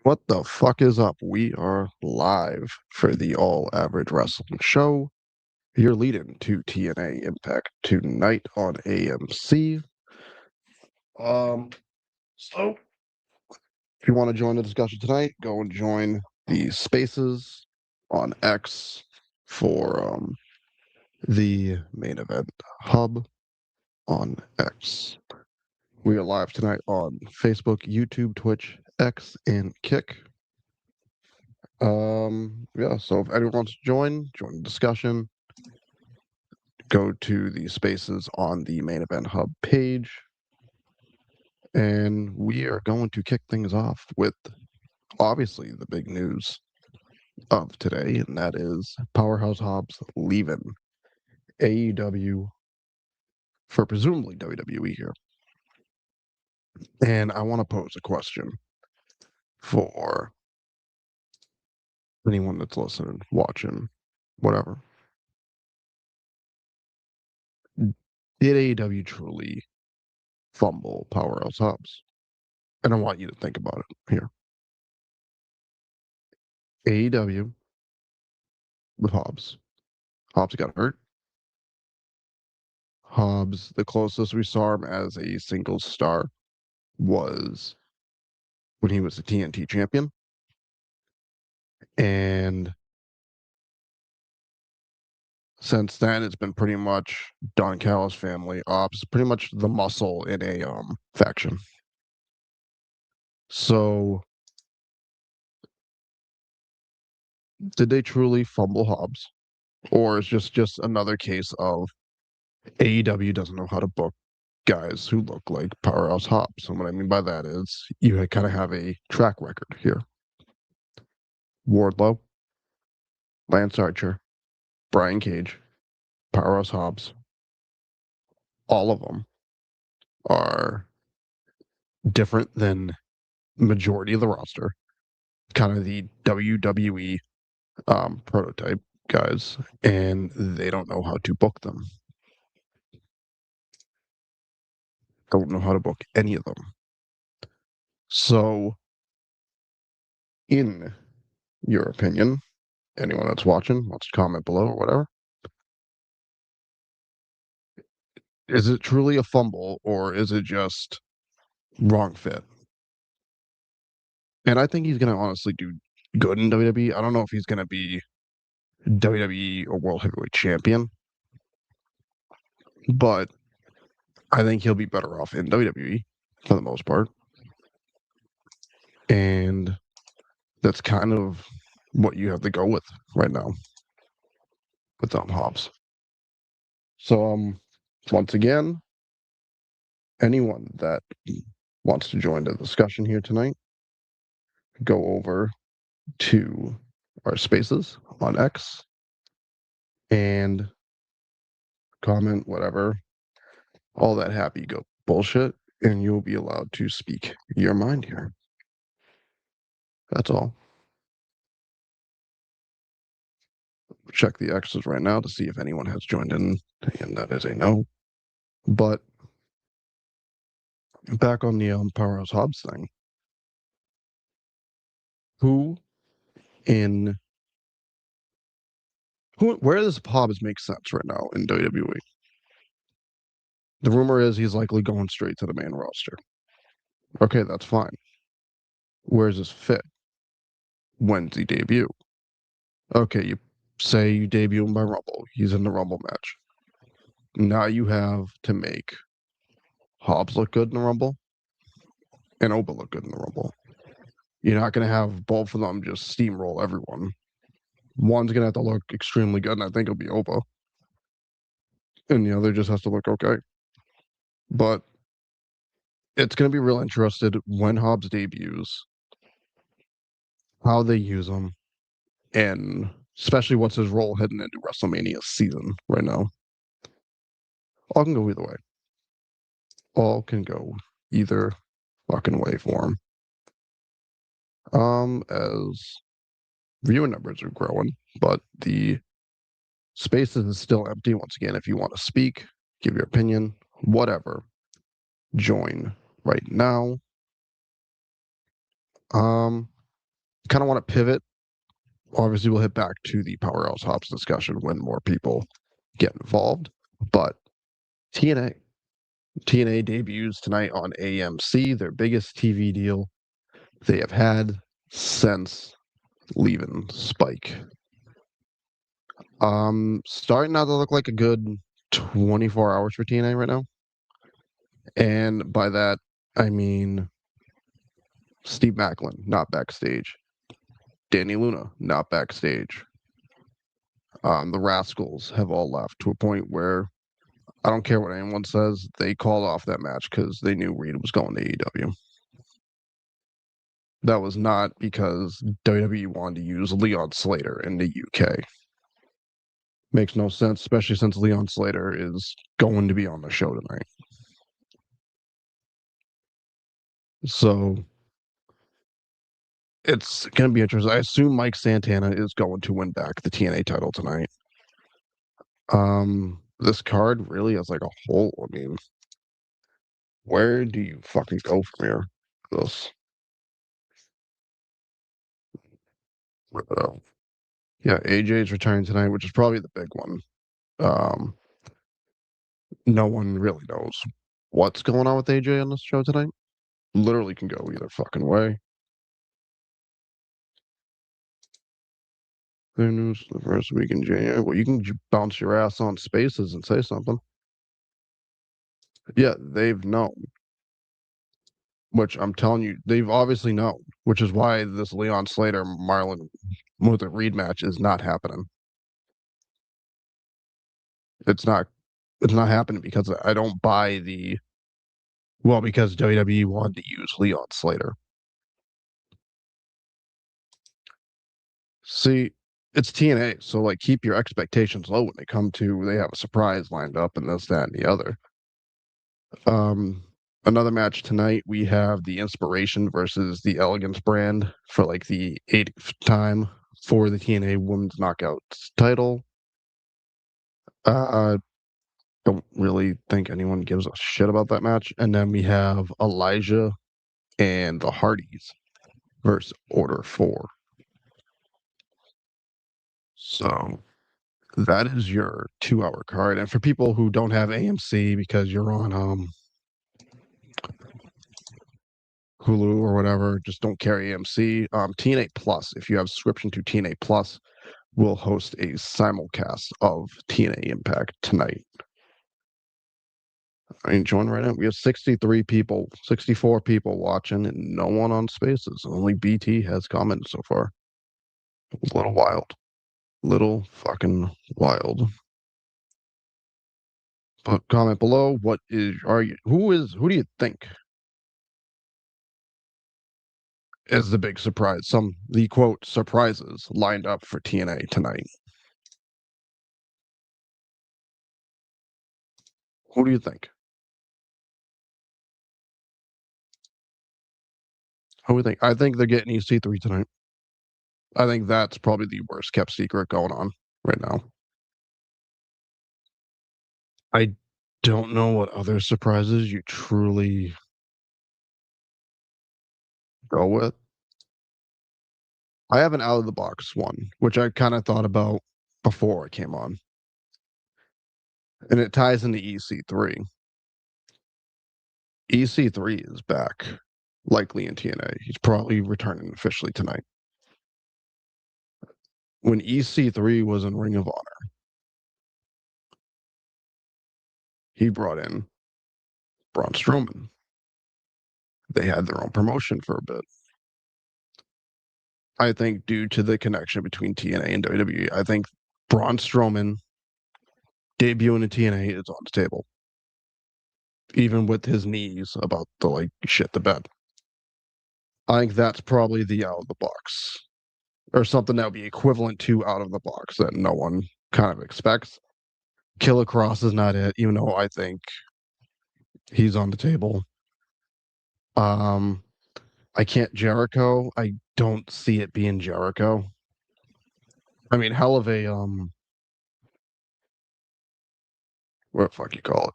What the fuck is up? We are live for the All Average Wrestling Show. You're leading to TNA Impact tonight on AMC. Um, so if you want to join the discussion tonight, go and join the spaces on X for the main event hub on X. We are live tonight on Facebook, YouTube, Twitch, X, and Kick. Yeah, so if anyone wants to join the discussion, go to the spaces on the main event hub page. And we are going to kick things off with obviously the big news of today, and that is Powerhouse Hobbs leaving AEW for presumably WWE here. And I want to pose a question for anyone that's listening, watching, whatever. Did AEW truly fumble Powerhouse Hobbs? And I want you to think about it here. AEW with Hobbs. Hobbs got hurt. Hobbs, the closest we saw him as a single star was when he was the TNT champion. And since then, it's been pretty much Don Callis family ops, pretty much the muscle in a faction. So, did they truly fumble Hobbs, or is just another case of AEW doesn't know how to book guys who look like Powerhouse Hobbs? And what I mean by that is you kind of have a track record here. Wardlow, Lance Archer, Brian Cage, Powerhouse Hobbs, all of them are different than majority of the roster, kind of the WWE prototype guys, and they don't know how to book them. Don't know how to book any of them. So, in your opinion, anyone that's watching wants to comment below or whatever, is it truly a fumble or is it just wrong fit? And I think he's going to honestly do good in WWE. I don't know if he's going to be WWE or World Heavyweight Champion, but I think he'll be better off in WWE for the most part. And that's kind of what you have to go with right now with Hobbs. So once again, anyone that wants to join the discussion here tonight, go over to our spaces on X and comment whatever, all that happy go bullshit, and you'll be allowed to speak your mind here. That's all. Check the X's right now to see if anyone has joined in, and that is a no. But back on the Powerhouse Hobbs thing, where does Hobbs make sense right now in WWE? The rumor is he's likely going straight to the main roster. Okay, that's fine. Where's his fit? When's he debut? Okay, you say you debut him by Rumble. He's in the Rumble match. Now you have to make Hobbs look good in the Rumble and Oba look good in the Rumble. You're not going to have both of them just steamroll everyone. One's going to have to look extremely good, and I think it'll be Oba. And the other just has to look okay. But it's going to be real interested when Hobbs debuts, how they use him, and especially what's his role heading into WrestleMania season right now. All can go either way. All can go either fucking way for him. As viewer numbers are growing, but the spaces is still empty. Once again, if you want to speak, give your opinion, whatever, join right now. kind of want to pivot. Obviously, we'll hit back to the Powerhouse Hobbs discussion when more people get involved. But TNA. TNA debuts tonight on AMC, their biggest TV deal they have had since leaving Spike. Starting out to look like a good 24 hours for TNA right now. And by that, I mean Steve Macklin, not backstage. Danny Luna, not backstage. The Rascals have all left to a point where I don't care what anyone says, they called off that match because they knew Reed was going to AEW. That was not because WWE wanted to use Leon Slater in the UK. Makes no sense, especially since Leon Slater is going to be on the show tonight. So it's going to be interesting. I assume Mike Santana is going to win back the TNA title tonight. This card really has like a whole. I mean, where do you fucking go from here? This, yeah, AJ's returning tonight, which is probably the big one. Um, no one really knows what's going on with AJ on this show tonight. Literally can go either fucking way. Their news the first week in January. Well, you can bounce your ass on Spaces and say something. Yeah, they've known. Which I'm telling you, they've obviously known. Which is why this Leon Slater Marlon Luther Reed match is not happening. It's not. It's not happening because I don't buy the. Well, because WWE wanted to use Leon Slater. See, it's TNA, so like keep your expectations low when they come to they have a surprise lined up and this, that, and the other. Um, Another match tonight, we have the Inspiration versus the Elegance brand for like the 8th time for the TNA Women's Knockouts title. I don't really think anyone gives a shit about that match. And then we have Elijah and the Hardys versus Order 4. So that is your 2-hour card. And for people who don't have AMC because you're on Hulu or whatever, just don't carry AMC. TNA Plus, if you have subscription to TNA Plus, will host a simulcast of TNA Impact tonight. I mean, join right now. We have 63 people, 64 people watching, and no one on Spaces. Only BT has commented so far. It was a little wild. Little fucking wild. But comment below. What is are you? Who do you think is the big surprise? The quote surprises lined up for TNA tonight. Who do you think? Who do you think? I think they're getting EC3 tonight. I think that's probably the worst kept secret going on right now. I don't know what other surprises you truly go with. I have an out of the box one, which I kind of thought about before I came on, and it ties into EC3. EC3 is back, likely in TNA. He's probably returning officially tonight. When EC3 was in Ring of Honor, he brought in Braun Strowman. They had their own promotion for a bit. I think due to the connection between TNA and WWE, I think Braun Strowman debuting in TNA is on the table. Even with his knees about to like shit the bed. I think that's probably the out of the box. Or something that would be equivalent to out of the box that no one kind of expects. Killer Cross is not it, even though I think he's on the table. I can't Jericho. I don't see it being Jericho. I mean, hell of a what the fuck you call it?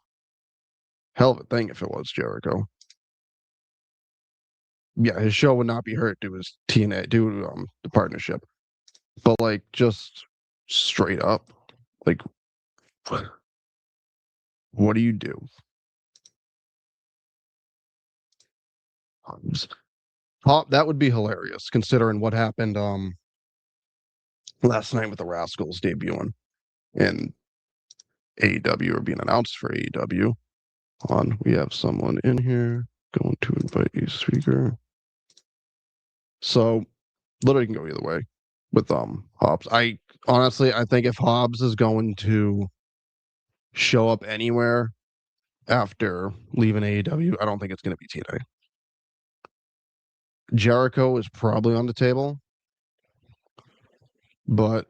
Hell of a thing if it was Jericho. yeah, his show would not be hurt due to his TNA, due to the partnership. But like, just straight up, like, what do you do? That would be hilarious considering what happened last night with the Rascals debuting in AEW or being announced for AEW. On, we have someone in here. Going to invite a speaker. So literally can go either way with Hobbs. I honestly I think if Hobbs is going to show up anywhere after leaving AEW, I don't think it's going to be TNA. Jericho is probably on the table, but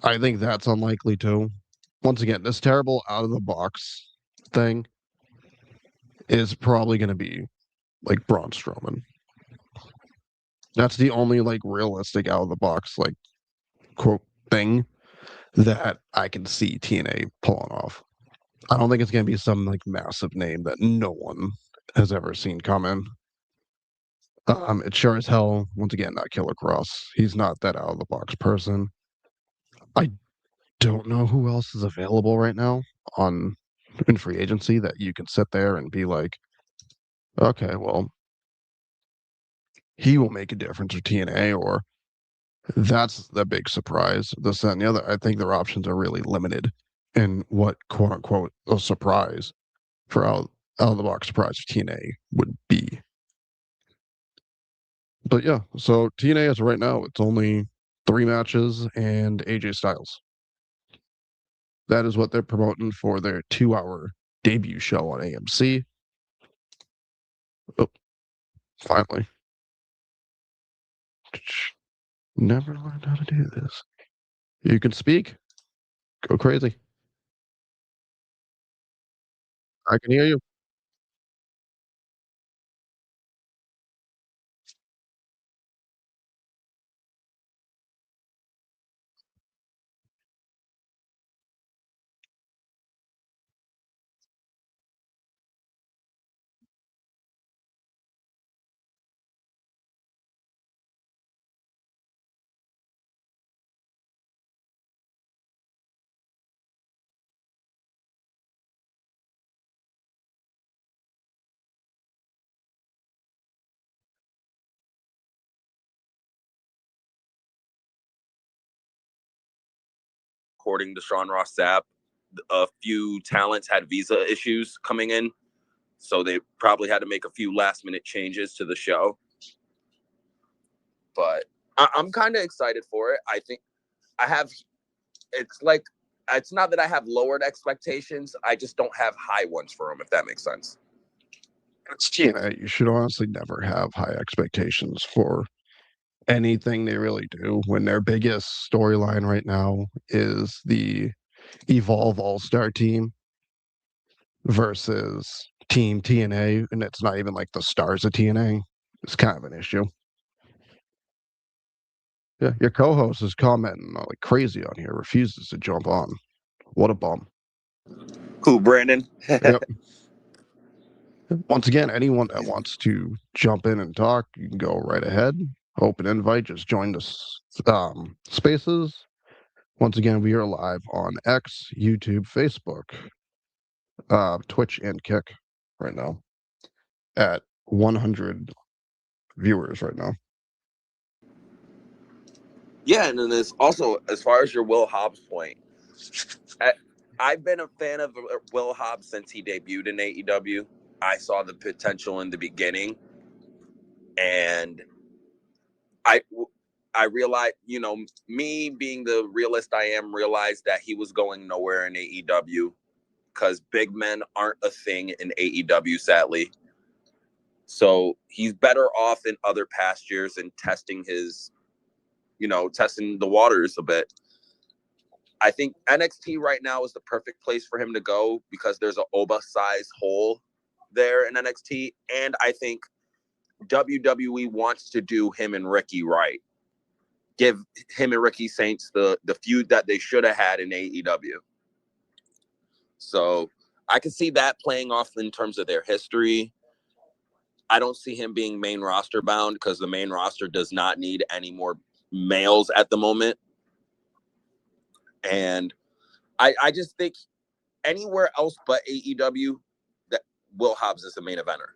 I think that's unlikely too. Once again, this terrible out of the box thing is probably going to be like Braun Strowman. That's the only like realistic out of the box like quote thing that I can see TNA pulling off. I don't think it's going to be some like massive name that no one has ever seen coming. It's sure as hell, once again, not Killer Cross. He's not that out of the box person. I don't know who else is available right now on in free agency that you can sit there and be like, okay, well, he will make a difference for TNA, or that's the big surprise. This, that, and the other. I think their options are really limited in what quote unquote a surprise for out of the box surprise for TNA would be. But yeah, so TNA as of right now, it's only 3 matches and AJ Styles. That is what they're promoting for their 2-hour debut show on AMC. Oh, finally. Never learned how to do this. You can speak. Go crazy. I can hear you. According to Sean Ross Sapp, a few talents had visa issues coming in, so they probably had to make a few last minute changes to the show. But I'm kind of excited for it. I think I have. It's like it's not that I have lowered expectations. I just don't have high ones for them, if that makes sense. It's TNA. You should honestly never have high expectations for anything they really do when their biggest storyline right now is the Evolve All Star team versus Team TNA, and it's not even like the stars of TNA. It's kind of an issue. Yeah, your co-host is commenting like crazy on here, refuses to jump on. What a bum. Who, Brandon? Yep. Once again, anyone that wants to jump in and talk, you can go right ahead. Open invite, just join the spaces. Once again, we are live on X, YouTube, Facebook, Twitch, and Kick right now at 100 viewers right now. Yeah, and then there's also, as far as your Will Hobbs point, I've been a fan of Will Hobbs since he debuted in AEW. I saw the potential in the beginning, and I realized, me being the realist I am, realized that he was going nowhere in AEW because big men aren't a thing in AEW, sadly. So he's better off in other pastures and testing testing the waters a bit. I think NXT right now is the perfect place for him to go because there's an Oba-sized hole there in NXT. And I think WWE wants to do him and Ricky right. Give him and Ricky Saints the feud that they should have had in AEW. So I can see that playing off in terms of their history. I don't see him being main roster bound because the main roster does not need any more males at the moment. And I just think anywhere else but AEW, that Will Hobbs is the main eventer.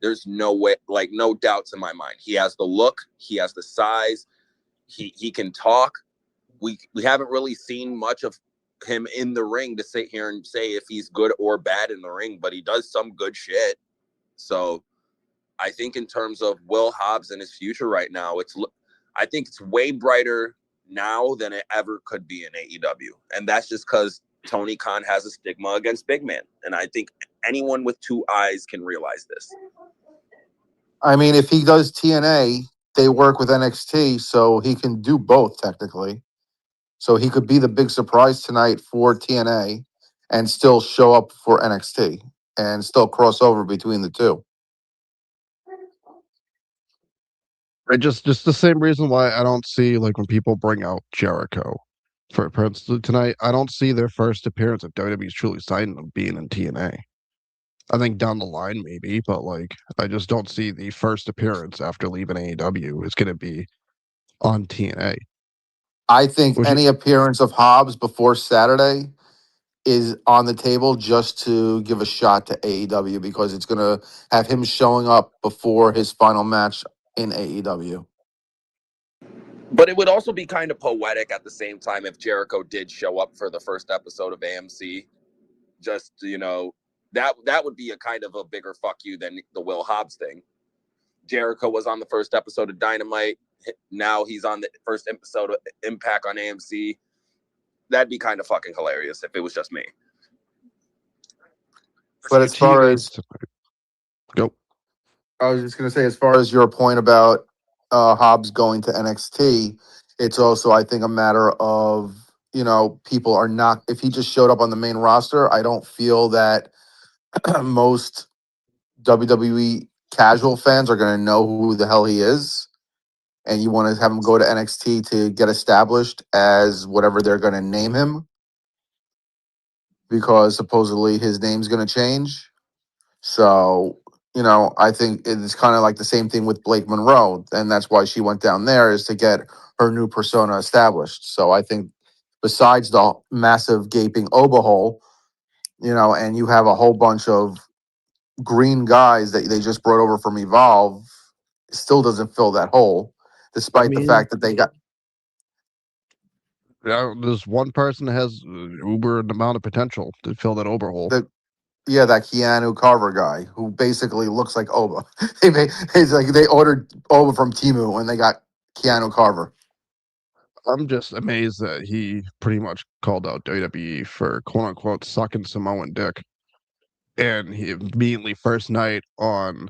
There's no way, like, no doubts in my mind. He has the look, he has the size, he can talk. We haven't really seen much of him in the ring to sit here and say if he's good or bad in the ring, but he does some good shit. So I think in terms of Will Hobbs and his future right now, I think it's way brighter now than it ever could be in AEW. And that's just because Tony Khan has a stigma against big man. And I think anyone with two eyes can realize this. I mean, if he does TNA, they work with NXT, so he can do both technically. So he could be the big surprise tonight for TNA and still show up for NXT and still cross over between the two. Just the same reason why I don't see, like, when people bring out Jericho for instance tonight, I don't see their first appearance of WWE's truly signing them being in TNA. I think down the line maybe, but like I just don't see the first appearance after leaving AEW is going to be on TNA. I think Which any appearance of Hobbs before Saturday is on the table just to give a shot to AEW because it's going to have him showing up before his final match in AEW. But it would also be kind of poetic at the same time if Jericho did show up for the first episode of AMC. Just, that would be a kind of a bigger fuck you than the Will Hobbs thing. Jericho was on the first episode of Dynamite. Now he's on the first episode of Impact on AMC. That'd be kind of fucking hilarious if it was just me. But as far as go, I was just going to say, as far as your point about Hobbs going to NXT, it's also, I think, a matter of, people are not, if he just showed up on the main roster, I don't feel that most WWE casual fans are going to know who the hell he is. And you want to have him go to NXT to get established as whatever they're going to name him because supposedly his name's going to change. So, I think it's kind of like the same thing with Blake Monroe. And that's why she went down there, is to get her new persona established. So I think besides the massive gaping Oba hole, and you have a whole bunch of green guys that they just brought over from Evolve, still doesn't fill that hole, despite the fact that they got. There's one person that has uber amount of potential to fill that overhaul. Yeah, that Keanu Carver guy who basically looks like Oba. He's like they ordered Oba from Temu and they got Keanu Carver. I'm just amazed that he pretty much called out WWE for quote unquote sucking Samoan dick. And he immediately first night on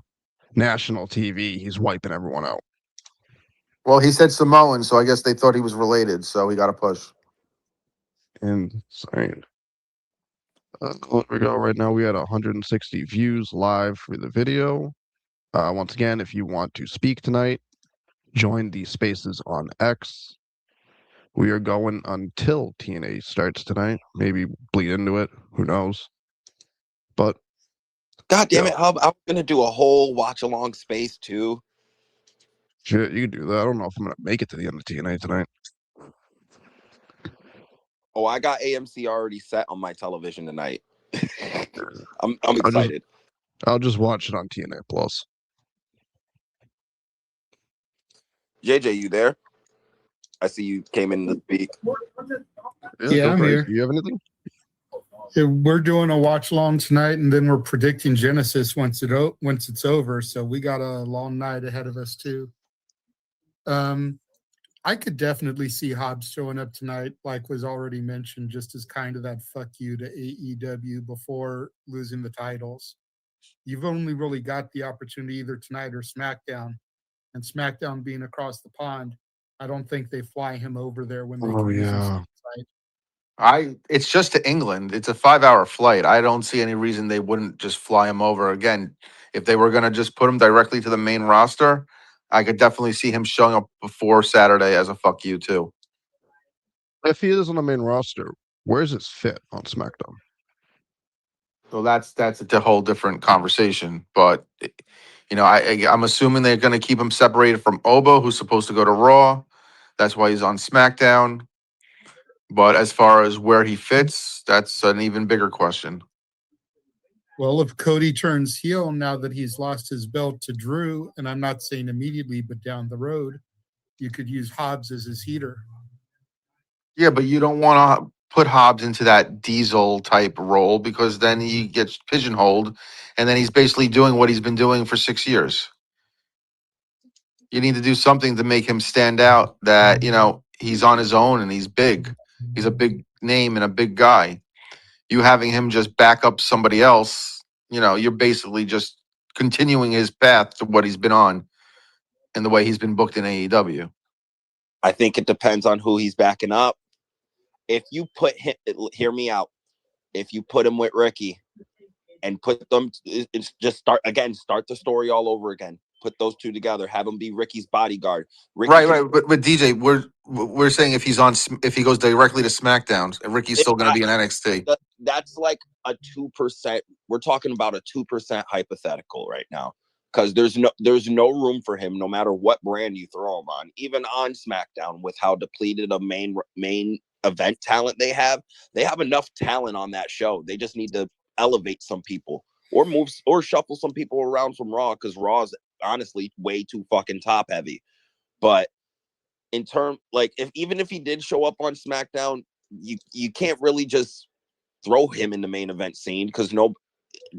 national TV, he's wiping everyone out. Well, he said Samoan, so I guess they thought he was related, so he got a push. Insane. There we go. Right now we had 160 views live for the video. Once again, if you want to speak tonight, join the spaces on X. We are going until TNA starts tonight. Maybe bleed into it. Who knows? But God damn it, Hub! I'm gonna do a whole watch along space too. Shit, you can do that. I don't know if I'm gonna make it to the end of TNA tonight. Oh, I got AMC already set on my television tonight. I'm excited. I'll just watch it on TNA Plus. JJ, you there? I see you came in to speak. Yeah, I'm here. Do you have anything? Yeah, we're doing a watch long tonight, and then we're predicting Genesis once it's over. So we got a long night ahead of us too. I could definitely see Hobbs showing up tonight, like was already mentioned, just as kind of that fuck you to AEW before losing the titles. You've only really got the opportunity either tonight or SmackDown, and SmackDown being across the pond, I don't think they fly him over there when they can use him stateside. It's just to England. It's a 5-hour flight. I don't see any reason they wouldn't just fly him over again. If they were going to just put him directly to the main roster, I could definitely see him showing up before Saturday as a fuck you too. If he is on the main roster, where's his fit on SmackDown? So that's a whole different conversation. But You know, I'm assuming they're going to keep him separated from Oba, who's supposed to go to Raw. That's why he's on SmackDown. But as far as where he fits, that's an even bigger question. Well, if Cody turns heel now that he's lost his belt to Drew, and I'm not saying immediately, but down the road, you could use Hobbs as his heater. Yeah, but you don't want to put Hobbs into that Diesel type role because then he gets pigeonholed and then he's basically doing what he's been doing for 6 years. You need to do something to make him stand out that, you know, he's on his own and he's big. He's a big name and a big guy. You having him just back up somebody else, you know, you're basically just continuing his path to what he's been on and the way he's been booked in AEW. I think it depends on who he's backing up. If you put him, hear me out. If you put him with Ricky and put them, it's just start the story all over again. Put those two together. Have him be Ricky's bodyguard. Ricky Right. But DJ, we're saying if he goes directly to SmackDown, and Ricky's still going to be in NXT. That's like a 2%. We're talking about a 2% hypothetical right now because there's no room for him no matter what brand you throw him on. Even on SmackDown, with how depleted of main event talent they have enough talent on that show. They just need to elevate some people or move or shuffle some people around from Raw because Raw's honestly way too fucking top heavy. But in term, like, even if he did show up on SmackDown, you can't really just throw him in the main event scene because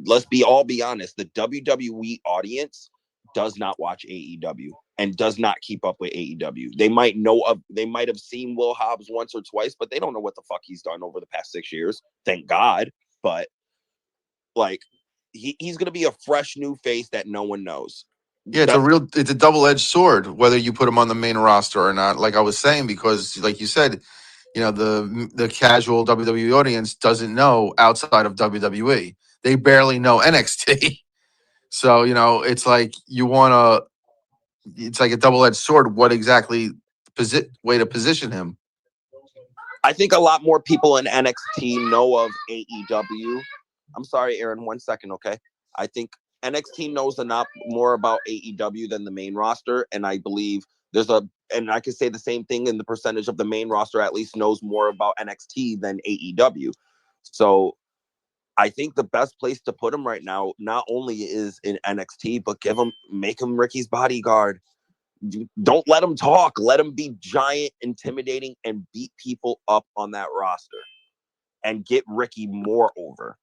let's be honest, the WWE audience does not watch AEW and does not keep up with AEW. They might have seen Will Hobbs once or twice, but they don't know what the fuck he's done over the past 6 years. Thank God. But like, he's gonna be a fresh new face that no one knows. Yeah, it's a double-edged sword, whether you put him on the main roster or not. Like I was saying, because like you said, you know, the casual WWE audience doesn't know outside of WWE. They barely know NXT. So, you know, it's like it's like a double-edged sword. What exactly way to position him? I think a lot more people in NXT know of AEW. I'm sorry, Aaron, 1 second, okay? I think NXT knows a lot more about AEW than the main roster, and I believe and I could say the same thing in the percentage of the main roster at least knows more about NXT than AEW. So I think the best place to put him right now not only is in NXT, but make him Ricky's bodyguard. Don't let him talk. Let him be giant, intimidating, and beat people up on that roster and get Ricky more over.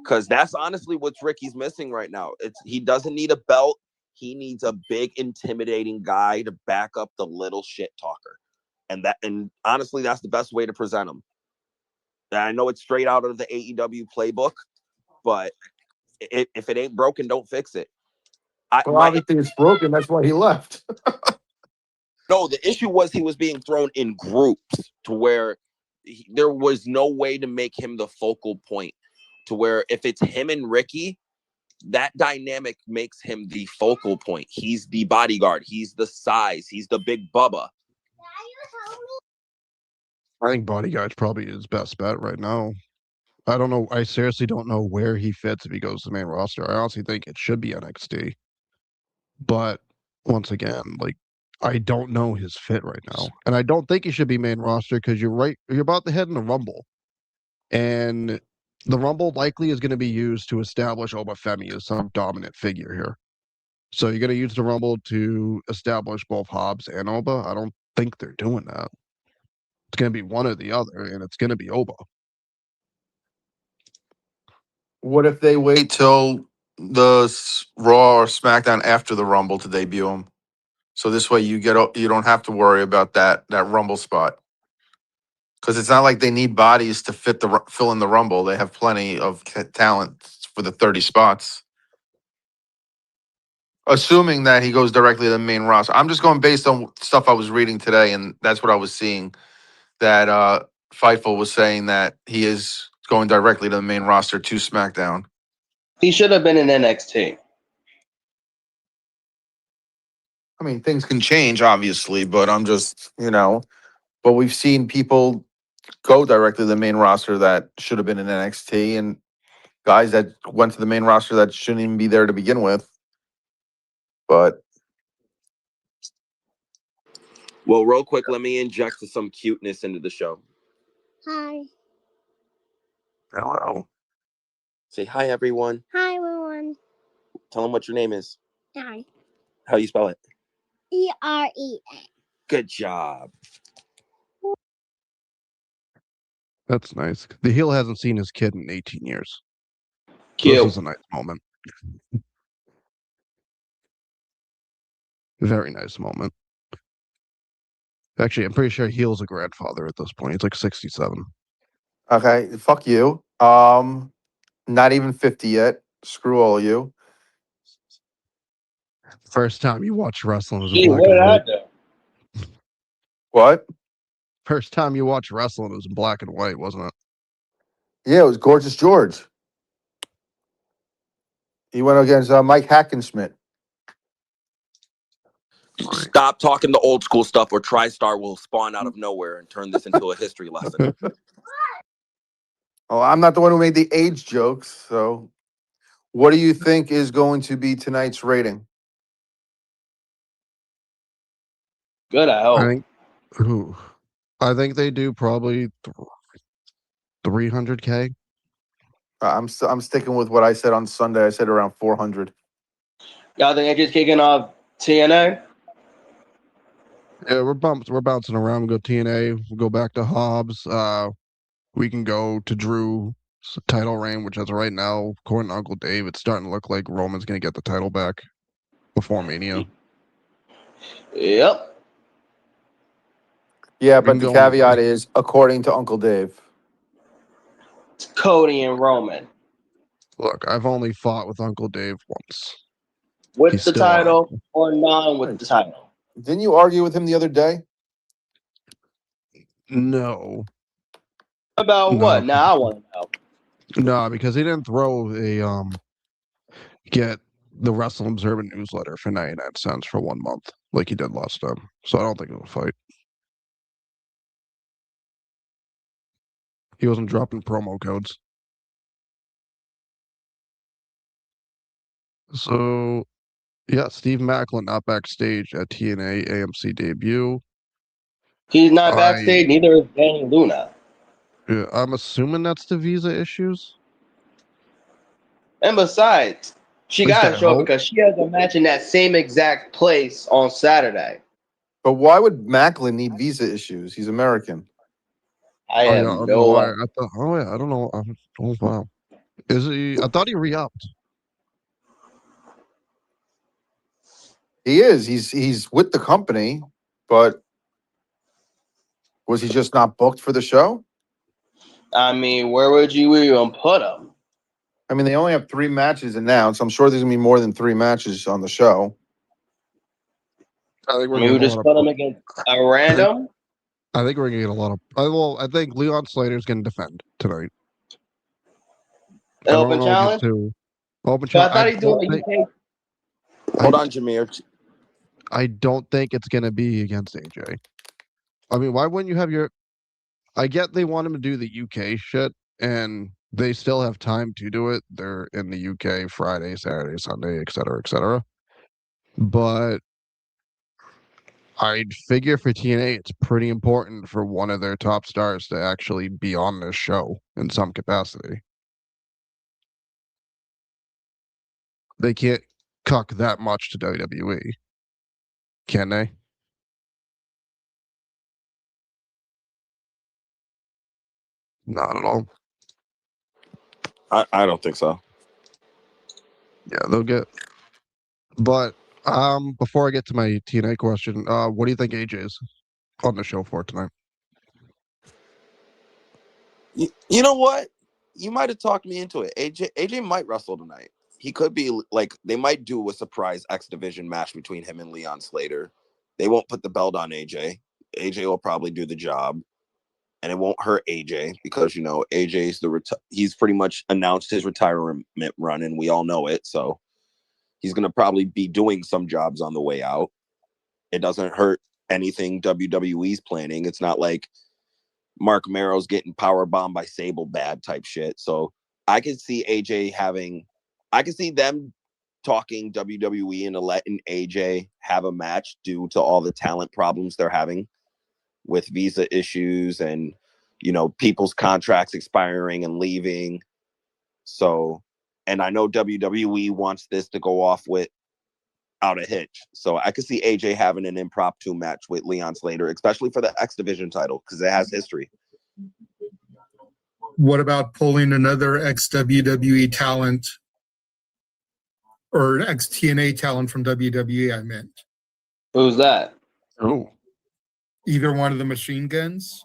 Because that's honestly what Ricky's missing right now. He doesn't need a belt. He needs a big, intimidating guy to back up the little shit talker. And honestly, that's the best way to present him. And I know it's straight out of the AEW playbook, but if it ain't broken, don't fix it. Obviously it's broken. That's why he left. No, the issue was he was being thrown in groups to where there was no way to make him the focal point, to where if it's him and Ricky, that dynamic makes him the focal point. He's the bodyguard. He's the size. He's the big Bubba. I think bodyguard's probably his best bet right now. I don't know. I seriously don't know where he fits if he goes to the main roster. I honestly think it should be NXT. But once again, like, I don't know his fit right now. And I don't think he should be main roster because you're right. You're about to head in the Rumble. And the Rumble likely is going to be used to establish Obafemi as some dominant figure here. So you're going to use the Rumble to establish both Hobbs and Oba? I don't think they're doing that. It's going to be one or the other, and it's going to be Oba. What if they wait till the Raw or SmackDown after the Rumble to debut him? So this way you don't have to worry about that Rumble spot. Because it's not like they need bodies to fill in the Rumble. They have plenty of talent for the 30 spots. Assuming that he goes directly to the main roster. I'm just going based on stuff I was reading today, and that's what I was seeing. That Fightful was saying that he is going directly to the main roster to SmackDown. He should have been in NXT. I mean, things can change, obviously, but I'm just, but we've seen people go directly to the main roster that should have been in NXT, and guys that went to the main roster that shouldn't even be there to begin with. But Well, real quick, let me inject some cuteness into the show. Hi. Hello. Say hi, everyone. Hi, everyone. Tell them what your name is. Hi. How you spell it? E-R-E-N. Good job. That's nice. The heel hasn't seen his kid in 18 years. So Cute. this is a nice moment. Very nice moment. Actually, I'm pretty sure heel's a grandfather at this point. He's like 67. okay, fuck you. Not even 50 yet. Screw all of you. First time you watch wrestling was in Gee, black what and did I white. do? What? First time you watched wrestling was in black and white, wasn't it? Yeah, it was Gorgeous George. He went against Mike Hackenschmidt. Stop talking the old school stuff, or TriStar will spawn out of nowhere and turn this into a history lesson. Oh, I'm not the one who made the age jokes. So, what do you think is going to be tonight's rating? Good, I I hope. think. Ooh, I think they do probably 300K. I'm sticking with what I said on Sunday. I said around 400. Y'all think AJ's kicking off TNA? Yeah, we're bouncing around. We go TNA. We go back to Hobbs. We can go to Drew's title reign, which as of right now, according to Uncle Dave, it's starting to look like Roman's going to get the title back before Mania. Yep. Yeah, We can but the go on caveat is according to Uncle Dave. It's Cody and Roman. Look, I've only fought with Uncle Dave once. With He's the still on. title or non with the title? Didn't you argue with him the other day? No, About No. what? Now I want to know. no, because he didn't throw a get the Wrestling Observer newsletter for 99 cents for 1 month like he did last time. So I don't think it was a fight. He wasn't dropping promo codes. So yeah, Steve Macklin not backstage at TNA AMC debut. He's not backstage, neither is Danny Luna. Yeah, I'm assuming that's the visa issues. And besides, she At least got to I show up hope. because she has a match in that same exact place on Saturday. But why would Macklin need visa issues? He's American. I Oh have yeah, I don't know no why. idea. I thought. Oh yeah, I don't know. Oh wow. Is he? I thought he re-upped. He is. He's with the company, but was he just not booked for the show? I mean, where would you even put him? I mean, they only have 3 matches announced. I'm sure there's gonna be more than 3 matches on the show. I think we're We gonna would get a just lot put him of. against a random. I think we're gonna get a lot of. Well, I think Leon Slater's gonna defend tonight. I don't Open know challenge. against who. Open So I challenge. thought he's doing a UK. Hold on, Jameer. I don't think it's gonna be against AJ. I mean, why wouldn't you have your? I get they want him to do the UK shit, and they still have time to do it. They're in the UK Friday, Saturday, Sunday, etc., etc. But I'd figure for TNA, it's pretty important for one of their top stars to actually be on this show in some capacity. They can't cuck that much to WWE, can they? Not at all. I don't think so. Yeah, they'll get. But before I get to my TNA question, what do you think AJ is on the show for tonight? You know what? You might have talked me into it. AJ might wrestle tonight. He could be like, they might do a surprise X Division match between him and Leon Slater. They won't put the belt on AJ. AJ will probably do the job, and it won't hurt AJ because, you know, AJ's he's pretty much announced his retirement run, and we all know it. So he's gonna probably be doing some jobs on the way out. It doesn't hurt anything WWE's planning. It's not like Mark Merrow's getting power bombed by Sable bad type shit. So I could see AJ I could see them talking WWE into letting AJ have a match due to all the talent problems they're having with visa issues and, you know, people's contracts expiring and leaving. So, and I know WWE wants this to go off without a hitch. So I could see AJ having an impromptu match with Leon Slater, especially for the X Division title, because it has history. What about pulling another ex-WWE talent or ex-TNA talent from WWE, I meant? Who's that? Oh, Either one of the Machine Guns?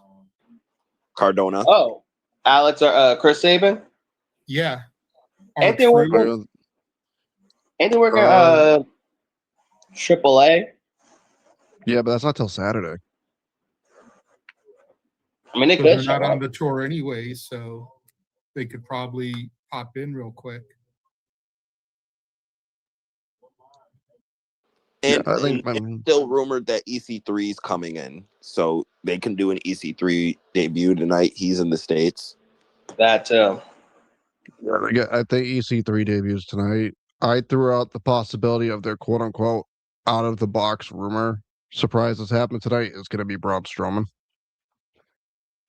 Cardona. Oh, Alex or Chris Sabin? Yeah. Ain't they R-Truth? working? Ain't they working Uh, AAA? yeah, but that's not till Saturday. I mean, they So could they're show not on up. the tour anyway, so they could probably pop in real quick. And, Yeah, I think, and it's still rumored that EC3 is coming in. So they can do an EC3 debut tonight. He's in the States. That too. I think EC3 debuts tonight. I threw out the possibility of their quote unquote out of the box rumor surprise that's happening tonight is going to be Braun Strowman.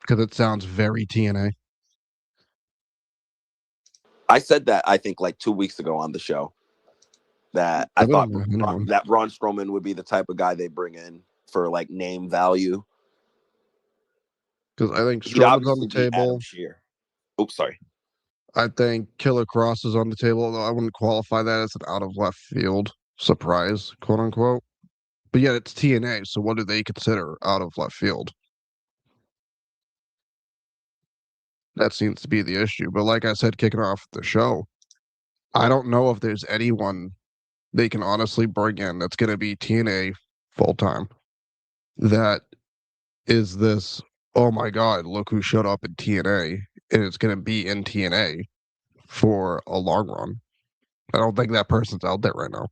Because it sounds very TNA. I said that, I think, like 2 weeks ago on the show. That I thought that Braun Strowman would be the type of guy they bring in for like name value. Because I think He'd Strowman's on obviously the be Adam table. Shear. Oops, sorry. I think Killer Cross is on the table, although I wouldn't qualify that as an out of left field surprise, quote unquote. But yet it's TNA, so what do they consider out of left field? That seems to be the issue. But like I said, kicking off the show, I don't know if there's anyone they can honestly bring in that's going to be TNA full time. That is this, oh my God, look who showed up in TNA, and it's going to be in TNA for a long run. I don't think that person's out there right now.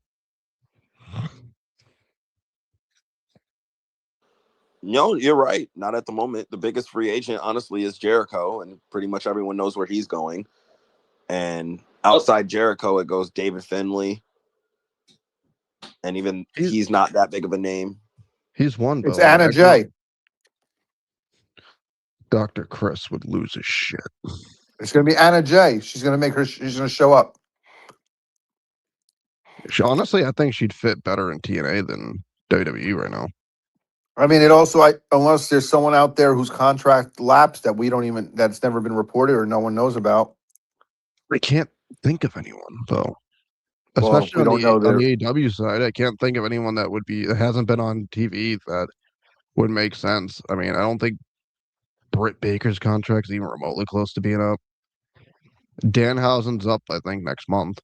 No, you're right. Not at the moment. The biggest free agent, honestly, is Jericho, and pretty much everyone knows where he's going. And outside Jericho, it goes David Finlay. And even he's not that big of a name. He's one, It's but Anna Jay. Dr. Chris would lose his shit. It's going to be Anna Jay. She's going to show up. Honestly, I think she'd fit better in TNA than WWE right now. I mean, it also, unless there's someone out there whose contract lapsed that that's never been reported or no one knows about. I can't think of anyone, though. Well, Especially we don't know on the AEW side, I can't think of anyone that hasn't been on TV that would make sense. I mean, I don't think Britt Baker's contract is even remotely close to being up. Danhausen's up, I think, next month.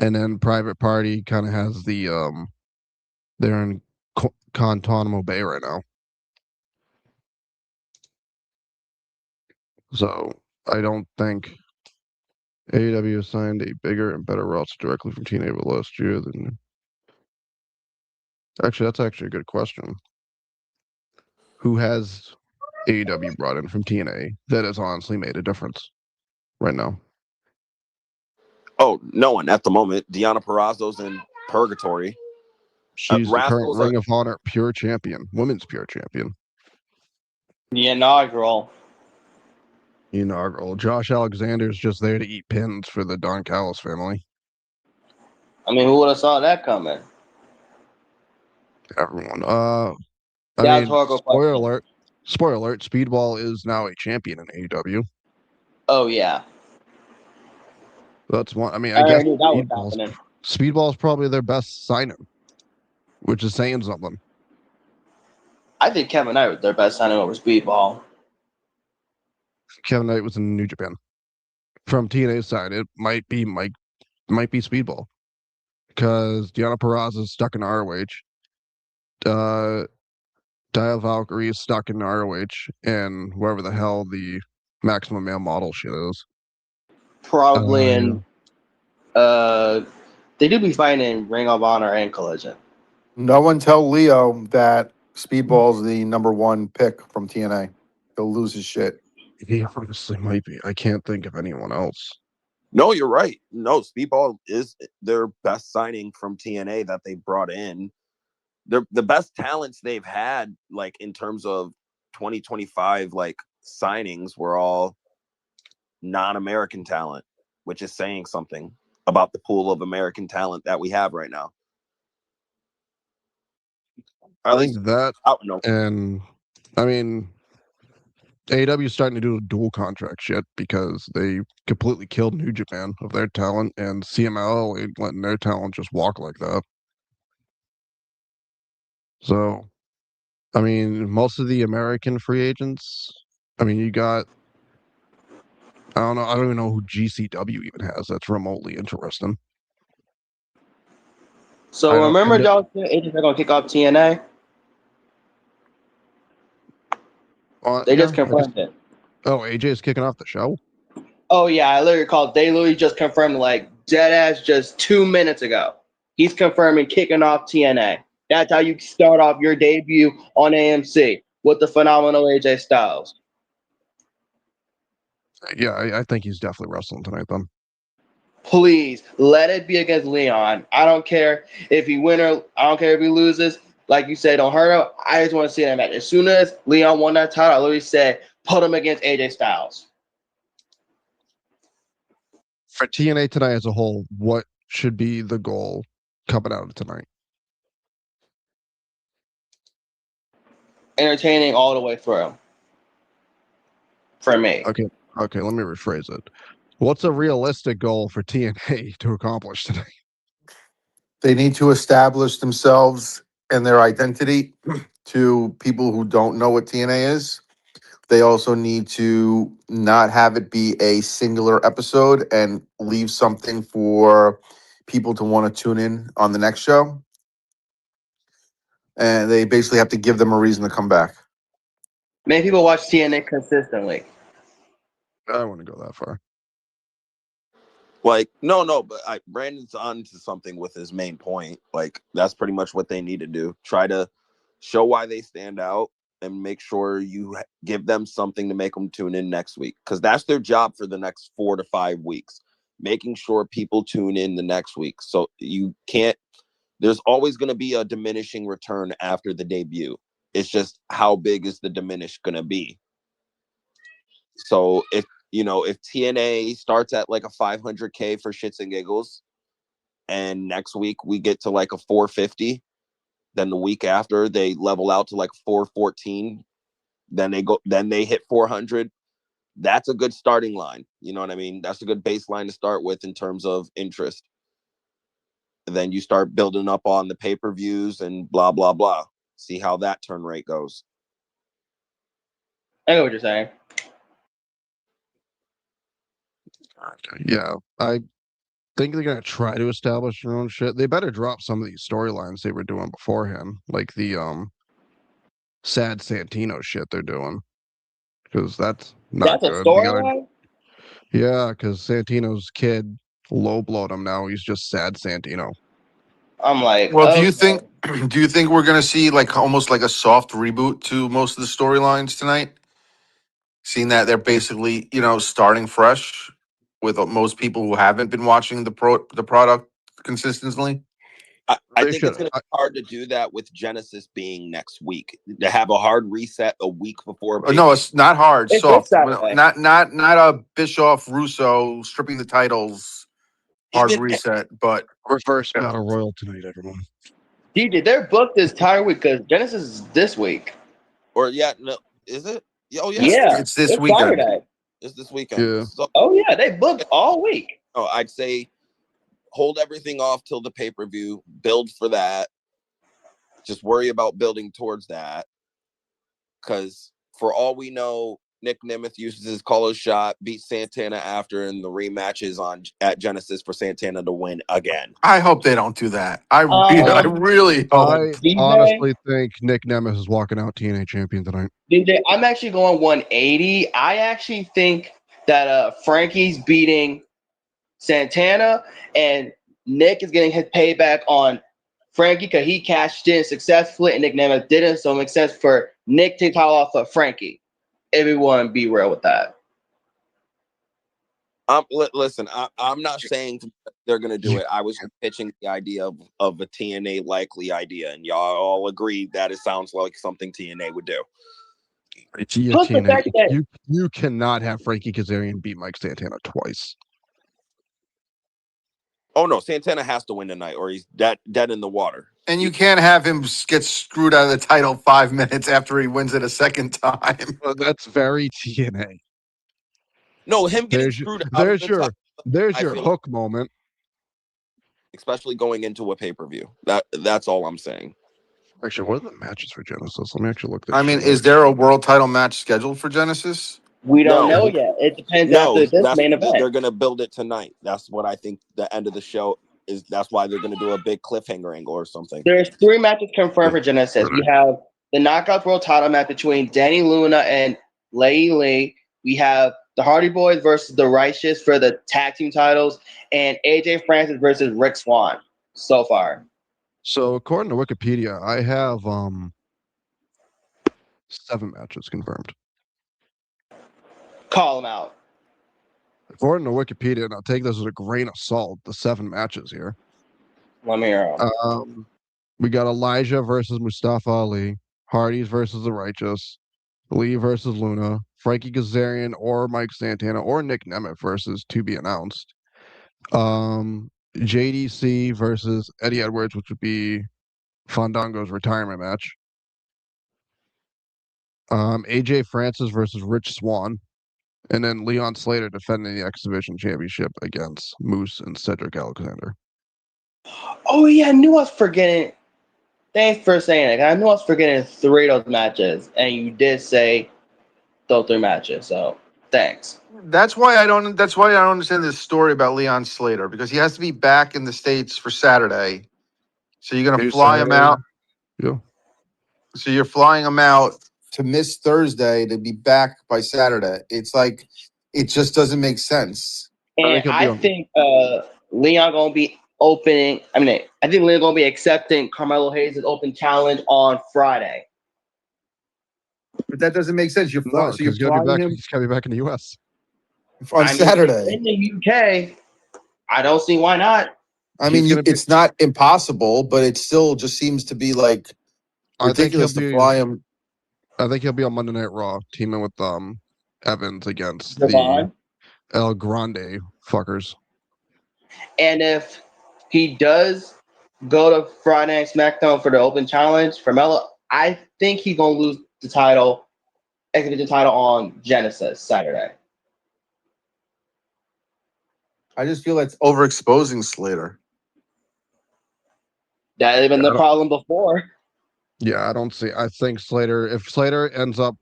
And then Private Party kind of has they're in Guantanamo Bay right now. So I don't think AEW signed a bigger and better roster directly from TNA last year than. Actually, that's actually a good question. Who has AEW brought in from TNA that has honestly made a difference right now? Oh, no one at the moment. Deonna Purrazzo's in purgatory. She's the current Ring of Honor pure champion, women's pure champion. The inaugural. Josh Alexander's just there to eat pins for the Don Callis family. I mean, who would have saw that coming? Everyone. Spoiler alert. Spoiler alert. Speedball is now a champion in AEW. Oh yeah. That's one. I mean, I guess knew that was happening. Speedball is probably their best signing, which is saying something. I think Kevin Knight was their best signing over Speedball. Kevin Knight was in New Japan. From TNA's side, it might be Speedball because Deonna Purrazzo is stuck in ROH. Dia Valkyrie is stuck in ROH, and wherever the hell the Maximum Male Model shit is. Probably in. They do be fighting in Ring of Honor and Collision. No one tell Leo that Speedball's the number one pick from TNA. He'll lose his shit. He honestly might be. I can't think of anyone else. No, you're right. No, Speedball is their best signing from TNA that they brought in. They're the best talents they've had, like in terms of 2025, like signings were all non-American talent, which is saying something about the pool of American talent that we have right now. At I least, think that, no. and I mean, AEW is starting to do a dual contract shit because they completely killed New Japan of their talent, and CMLL ain't letting their talent just walk like that. So, I mean, most of the American free agents, I mean, you got, I don't know, I don't even know who GCW even has that's remotely interesting. So I don't- remember, and- y'all said agents are gonna kick off TNA. They yeah, just confirmed it. Oh, AJ is kicking off the show? Oh yeah, I literally called. They literally just confirmed, like dead ass, just 2 minutes ago. He's confirming kicking off TNA. That's how you start off your debut on AMC with the phenomenal AJ Styles. Yeah, I think he's definitely wrestling tonight, then. Please let it be against Leon. I don't care if he wins or I don't care if he loses. Like you said, don't hurt him. I just want to see that match. As soon as Leon won that title, I literally said put him against AJ Styles. For TNA tonight as a whole, what should be the goal coming out of tonight? Entertaining all the way through. For me. Okay, let me rephrase it. What's a realistic goal for TNA to accomplish tonight? They need to establish themselves and their identity to people who don't know what TNA is. They also need to not have it be a singular episode and leave something for people to want to tune in on the next show. And they basically have to give them a reason to come back. Many people watch TNA consistently. I don't want to go that far. Like, no, but Brandon's on to something with his main point. Like, that's pretty much what they need to do. Try to show why they stand out and make sure you give them something to make them tune in next week. Because that's their job for the next 4 to 5 weeks. Making sure people tune in the next week. So you can't, there's always going to be a diminishing return after the debut. It's just how big is the diminish going to be? So if TNA starts at like a 500K for shits and giggles, and next week we get to like a 450, then the week after they level out to like 414, then they hit 400. That's a good starting line. You know what I mean? That's a good baseline to start with in terms of interest. And then you start building up on the pay-per-views and blah, blah, blah. See how that turn rate goes. I know what you're saying. Yeah, I think they're gonna try to establish their own shit. They better drop some of these storylines they were doing beforehand, like the sad Santino shit they're doing, because that's not That's a good. storyline? Yeah, because Santino's kid low blowed him. Now he's just sad Santino. I'm like, Well, okay. do you think we're gonna see like almost like a soft reboot to most of the storylines tonight? Seeing that they're basically, starting fresh with most people who haven't been watching the product consistently. I They think should. it's going to be hard to do that with Genesis being next week. To have a hard reset a week before. No, it's not hard. It's Soft. this Saturday. Not a Bischoff Russo stripping the titles. Hard Even- reset, but Reverse battle royal tonight, everyone. DJ, they're booked this entire week because Genesis is this week. Or no, is it? Oh yeah, Yeah, it's this weekend. Saturday. It's this weekend. Yeah. So, Oh yeah, they booked all week. I'd say hold everything off till the pay-per-view. Build for that. Just worry about building towards that. Because for all we know, Nick Nemeth uses his collar shot, beats Santana after, and the rematch is at Genesis for Santana to win again. I hope they don't do that. I really hope. I DJ? honestly think Nick Nemeth is walking out TNA champion tonight. DJ, I'm actually going 180. I actually think that Frankie's beating Santana and Nick is getting his payback on Frankie because he cashed in successfully and Nick Nemeth didn't. So it makes sense for Nick to title off of Frankie. Everyone be real with that. Listen, I'm not saying they're going to do it. I was pitching the idea of a TNA likely idea, and y'all all agree that it sounds like something TNA would do. It's Plus the fact that you cannot have Frankie Kazarian beat Mike Santana twice. Oh no, Santana has to win tonight, or he's dead in the water. And you can't have him get screwed out of the title 5 minutes after he wins it a second time. Well, that's very TNA. No, him getting There's screwed out of the title, there's I your feel hook moment. especially going into a pay-per-view. That's all I'm saying. Actually, what are the matches for Genesis? Let me actually look. I mean, is there a world title match scheduled for Genesis? we don't No. know yet. It depends No, after this main they're event. going to build it tonight. That's what I think. The end of the show is. That's why they're going to do a big cliffhanger angle or something. There's 3 matches confirmed for Genesis. We have the Knockout World title match between Danny Luna and Lei Lee. We have the Hardy Boys versus the Righteous for the tag team titles, and AJ Francis versus Rick Swann. So far, So according to Wikipedia, I have 7 matches confirmed. call them out. According to Wikipedia, and I'll take this as a grain of salt, the 7 matches here. Let me hear 'em. We got Elijah versus Mustafa Ali, Hardys versus the Righteous, Lee versus Luna, Frankie Kazarian or Mike Santana or Nick Nemeth versus to be announced. JDC versus Eddie Edwards, which would be Fandango's retirement match. AJ Francis versus Rich Swann. And then Leon Slater defending the X Division Championship against Moose and Cedric Alexander. Oh yeah, I knew I was forgetting. Thanks for saying it. I knew I was forgetting 3 of those matches, and you did say those 3 matches. So thanks. That's why I don't understand this story about Leon Slater, because he has to be back in the States for Saturday. So you're gonna fly him out. Yeah. So you're flying him out to miss Thursday to be back by Saturday. It's like it just doesn't make sense. And I think Leon gonna be opening. I think Leon gonna be accepting Carmelo Hayes' open challenge on Friday. But that doesn't make sense. You're flying, so you're he's gonna flying him be back in the US on Saturday. In the UK, I don't see why not. I mean, it's not impossible, but it still just seems to be like ridiculous to fly him. I think he'll be on Monday Night Raw, teaming with Evans against Devon. the El Grande fuckers. And if he does go to Friday Night SmackDown for the open challenge for Melo, I think he's gonna lose the title, X Division title on Genesis Saturday. I just feel that's overexposing Slater. That had been the problem before. Yeah, I think if Slater ends up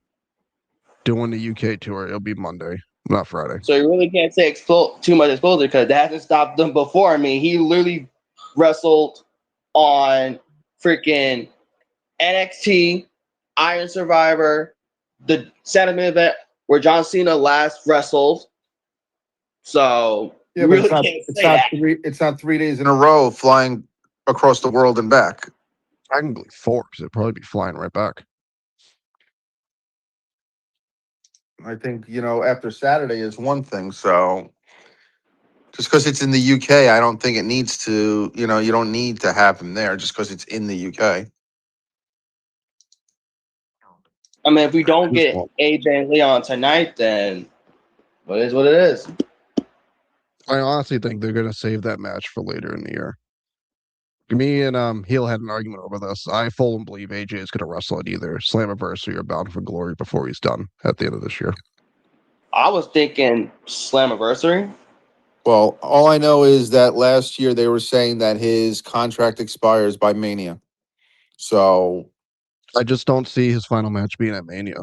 doing the UK tour, it'll be Monday, not Friday. So you really can't say too much exposure because that hasn't stopped them before. I mean, he literally wrestled on freaking NXT, Iron Survivor, the Saturday event where John Cena last wrestled. So yeah, but really it's not 3 days in a row flying across the world and back. Technically 4, because it'd probably be flying right back. I think, after Saturday is one thing. So just because it's in the UK, I don't think it needs to, you don't need to have him there just because it's in the UK. I mean, if we don't get AJ and Leon tonight, then what is what it is. I honestly think they're going to save that match for later in the year. Me and Heel had an argument over this. I fully believe AJ is going to wrestle at either Slammiversary or Bound for Glory before he's done at the end of this year. I was thinking Slammiversary. Well, all I know is that last year they were saying that his contract expires by Mania. So I just don't see his final match being at Mania.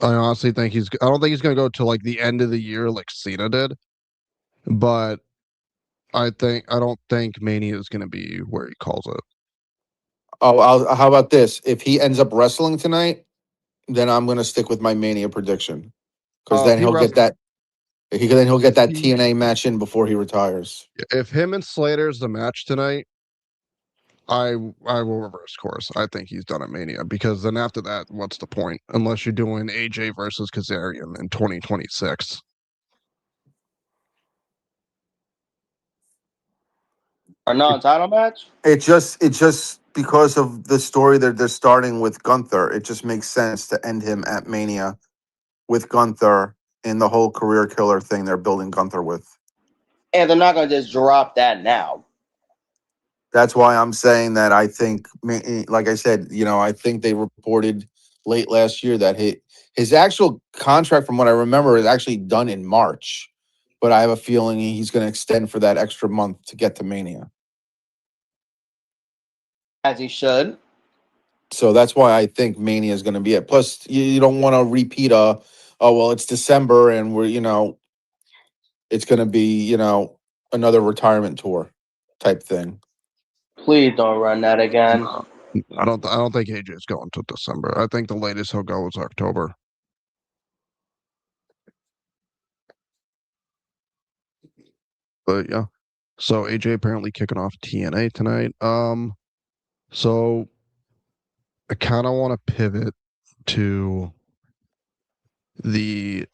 I honestly think I don't think he's going to go to like the end of the year like Cena did. But I don't think Mania is going to be where he calls it. Oh, how about this? If he ends up wrestling tonight, then I'm going to stick with my Mania prediction because then he'll get that. He'll get that TNA match in before he retires. If him and Slater's the match tonight, I will reverse course. I think he's done at Mania because then after that, what's the point? Unless you're doing AJ versus Kazarian in 2026. A non-title match? It just because of the story that they're starting with Gunther, it just makes sense to end him at Mania with Gunther in the whole career killer thing they're building Gunther with. And they're not going to just drop that now. That's why I'm saying that I think, like I said, I think they reported late last year that his actual contract, from what I remember, is actually done in March. But I have a feeling he's going to extend for that extra month to get to Mania. As he should. So that's why I think Mania is going to be it. Plus, you don't want to repeat it's December and it's going to be, another retirement tour type thing. Please don't run that again. No, I don't think AJ's going to December. I think the latest he'll go is October. But yeah. So AJ apparently kicking off TNA tonight. So I kind of want to pivot to the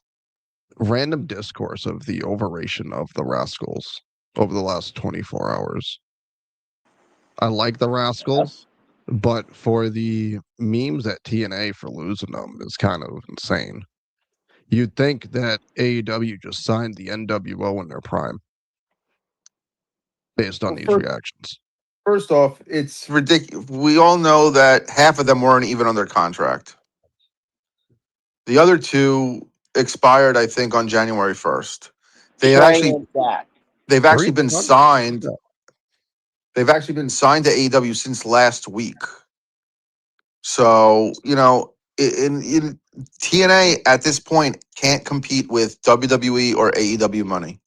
random discourse of the overration of the Rascals over the last 24 hours. I like the Rascals, but for the memes at TNA for losing them is kind of insane. You'd think that AEW just signed the NWO in their prime based on these reactions. First off, it's ridiculous. We all know that half of them weren't even under contract. The other two expired, I think, on January 1st. They've actually been signed. They've actually been signed to AEW since last week. So, in TNA at this point can't compete with WWE or AEW money.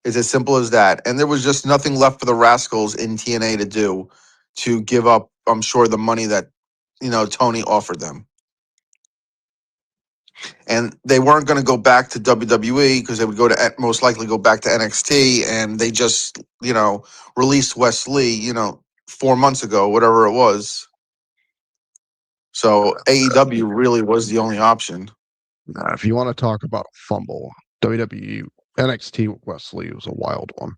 It's as simple as that. And there was just nothing left for the Rascals in TNA to do to give up, I'm sure, the money that, Tony offered them. And they weren't going to go back to WWE because they would most likely go back to NXT. And they just, released Wes Lee, 4 months ago, whatever it was. So AEW really was the only option. Nah, if you want to talk about a fumble, WWE NXT Wes Lee was a wild one.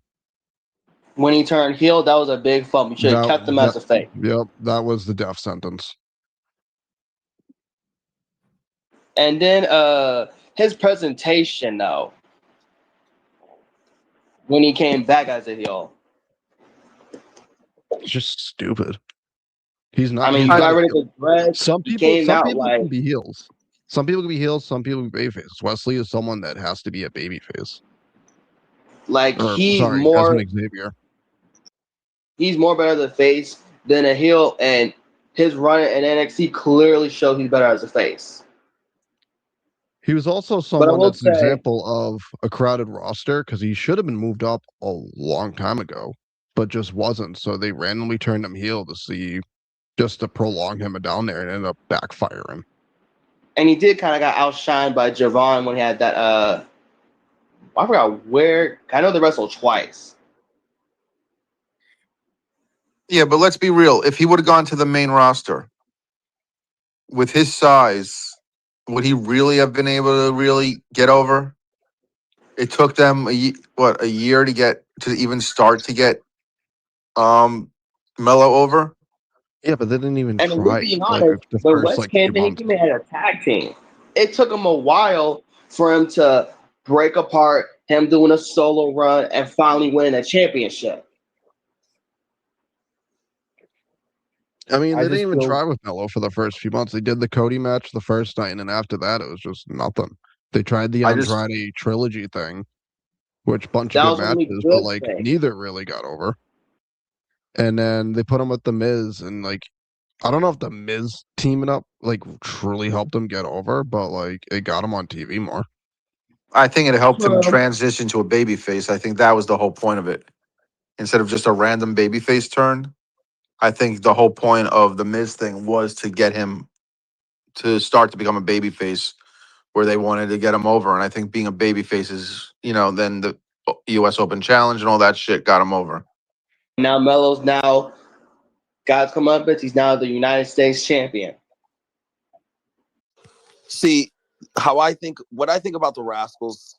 When he turned heel, that was a big fumble. You should have kept him as a face. Yep, that was the death sentence. And then his presentation, though, when he came back as a heel. It's just stupid. He's not. I mean, he got rid of the dread. Some people can be heels. Some people can be heels. Some people can be babyface. Wes Lee is someone that has to be a babyface. Xavier. He's more better as a face than a heel, and his run in NXT clearly showed he's better as a face. He was also someone that's an example of a crowded roster because he should have been moved up a long time ago, but just wasn't. So they randomly turned him heel just to prolong him down there and ended up backfiring. And he did kind of got outshined by Javon when he had that. I forgot where. I know they wrestled twice. Yeah, but let's be real. If he would have gone to the main roster with his size, would he really have been able to really get over? It took them a year to even start to get Mello over. Yeah, but they didn't even try. And being honest, when West came in, he had a tag team. It took him a while for him to break apart, him doing a solo run, and finally winning a championship. I mean, they didn't even try with Mello for the first few months. They did the Cody match the first night, and then after that, it was just nothing. They tried the Andrade trilogy thing, which bunch of good matches, but neither really got over. And then they put him with the Miz, and I don't know if the Miz teaming up truly helped him get over, but it got him on TV more. I think it helped him transition to a babyface. I think that was the whole point of it. Instead of just a random babyface turn, I think the whole point of the Miz thing was to get him to start to become a babyface, where they wanted to get him over. And I think being a babyface is, then the U.S. Open Challenge and all that shit got him over. Now Mello's God's comeuppance. He's now the United States champion. See, what I think about the Rascals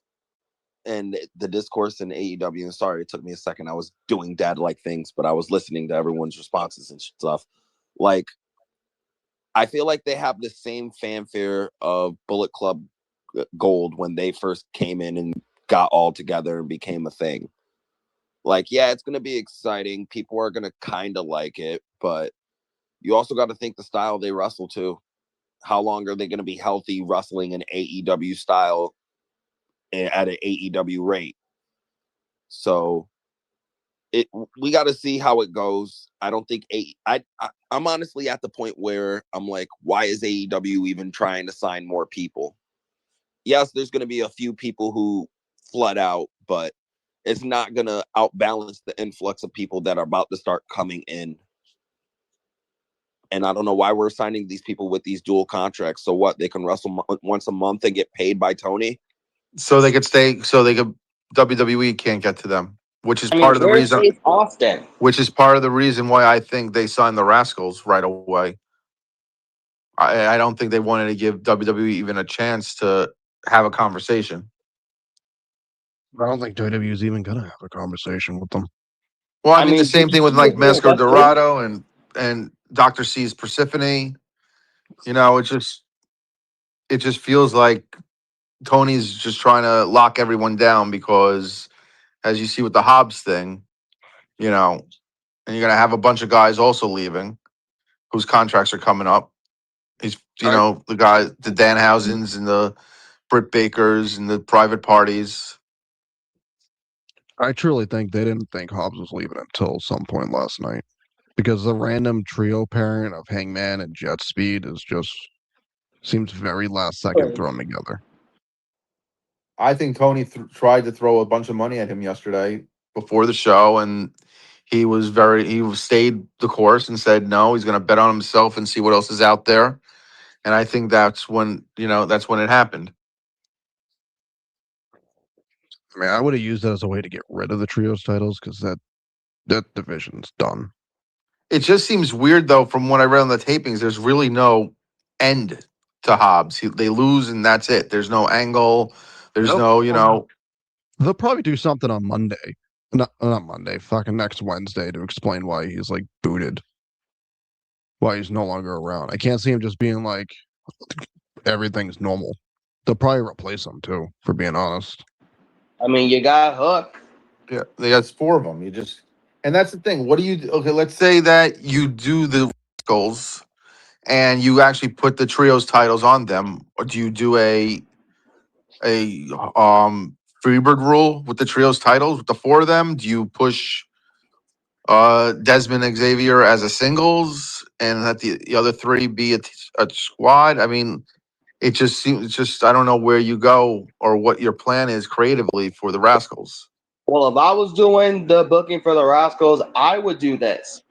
and the discourse in AEW, and sorry, it took me a second. I was doing dad-like things, but I was listening to everyone's responses and stuff. Like, I feel like they have the same fanfare of Bullet Club Gold when they first came in and got all together and became a thing. Like, yeah, it's going to be exciting. People are going to kind of like it, but you also got to think the style they wrestle too. How long are they going to be healthy wrestling an AEW style at an AEW rate? So we got to see how it goes. I don't think I'm honestly at the point where I'm like, why is AEW even trying to sign more people? Yes, there's going to be a few people who flood out, but it's not going to outbalance the influx of people that are about to start coming in. And I don't know why we're signing these people with these dual contracts. So what? They can wrestle once a month and get paid by Tony? So they could stay. So they could. WWE can't get to them, which is I mean, part of the where's reason. Ace Austin? Which is part of the reason why I think they signed the Rascals right away. I don't think they wanted to give WWE even a chance to have a conversation. I don't think WWE is even gonna have a conversation with them. Well, I I mean, the mean, same thing with DDP like is doing Masco West Coast. Dorado and Dr. C's Persephone. You know, it just feels like Tony's just trying to lock everyone down because, as you see with the Hobbs thing, you know, and you're gonna have a bunch of guys also leaving whose contracts are coming up. He's, the guys, the Danhausens and the Britt Bakers and the private parties. I truly think they didn't think Hobbs was leaving until some point last night, because the random trio pairing of Hangman and Jet Speed is just seems very last second thrown together. I think Tony tried to throw a bunch of money at him yesterday before the show, and he stayed the course and said no, he's going to bet on himself and see what else is out there. And I think that's when it happened. I mean, I would have used that as a way to get rid of the trios titles, because that division's done. It just seems weird though, from what I read on the tapings. There's really no end to Hobbs. They lose and that's it. There's no angle. There's no. They'll probably do something on Monday. Not Monday, fucking next Wednesday, to explain why he's like booted. Why he's no longer around. I can't see him just being like, everything's normal. They'll probably replace him too, for being honest. I mean, you got Hook. Yeah, there's four of them. And that's the thing. What do you? Okay, let's say that you do the goals and you actually put the trios titles on them. Or do you do a Freebird rule with the trios titles with the four of them? Do you push Desmond Xavier as a singles and let the other three be a squad? I mean, it just seems I don't know where you go or what your plan is creatively for the Rascals. Well, if I was doing the booking for the Rascals, I would do this.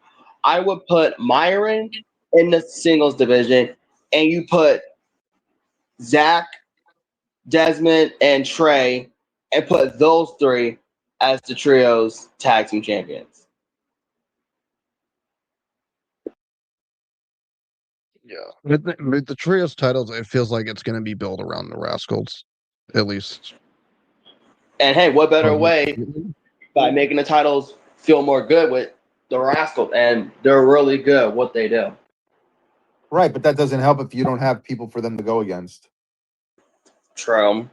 I would put Myron in the singles division, and you put Zach, Desmond, and Trey, and put those three as the trios tag team champions. Yeah. With the trios titles, it feels like it's going to be built around the Rascals, at least. And hey, what better way by making the titles feel more good with the Rascals? And they're really good at what they do. Right, but that doesn't help if you don't have people for them to go against. True.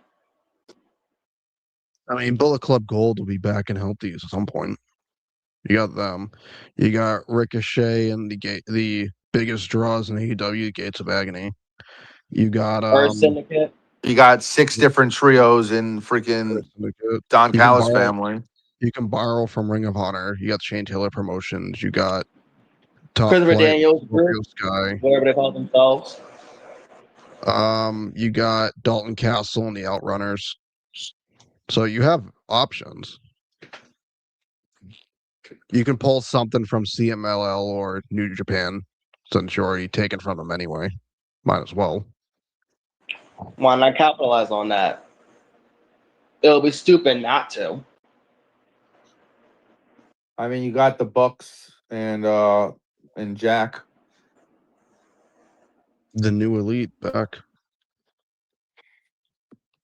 I mean, Bullet Club Gold will be back and healthy at some point. You got them. You got Ricochet and the biggest draws in AEW, Gates of Agony. You got Syndicate. You got 6 different trios in freaking Don Callis family. You can borrow from Ring of Honor. You got Shane Taylor Promotions. You got Top Christopher Flight, Daniels, Sky. whatever they call themselves. You got Dalton Castle and the Outrunners. So you have options. You can pull something from CMLL or New Japan, since you're already taken from them anyway. Might as well. Why not capitalize on that? It'll be stupid not to. I mean, you got the Bucks and Jack. The New Elite back.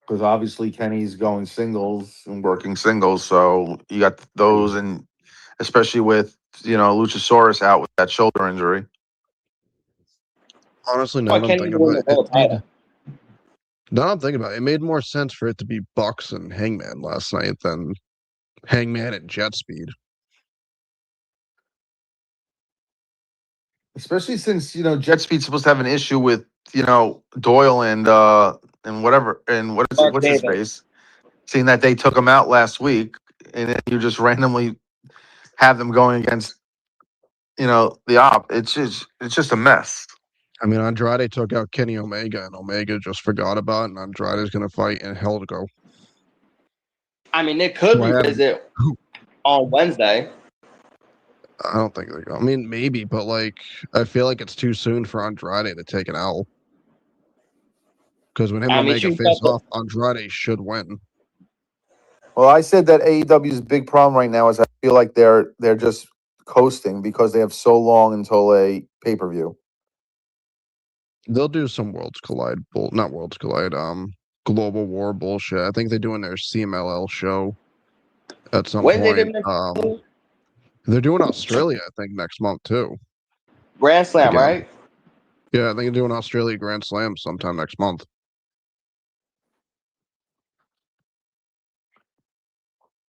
because obviously Kenny's going singles and working singles, so you got those, and especially with Luchasaurus out with that shoulder injury. Honestly, Why now that I'm Kenny thinking to win about the it, world title? now that I'm thinking about it, it made more sense for it to be Bucks and Hangman last night than Hangman and Jet Speed. Especially since Jet Speed's supposed to have an issue with Doyle and whatever, and Mark what's his Davis. face, seeing that they took him out last week, and then you just randomly have them going against the op. It's just a mess. I mean, Andrade took out Kenny Omega, and Omega just forgot about it, and Andrade's going to fight in Hell to Go. I mean, they could Why haven't- revisit on Wednesday. I don't think they're going. I mean, maybe, but like, I feel like it's too soon for Andrade to take an L. Because when him I and mean, Omega you face got the- off, Andrade should win. Well, I said that AEW's big problem right now is I feel like they're just coasting because they have so long until a pay-per-view. They'll do some not Worlds Collide, Global War bullshit. I think they're doing their CMLL show at some When they point. did They're doing Australia, I think, next month too. Grand Slam, Again. right? Yeah, I think they're doing Australia Grand Slam sometime next month.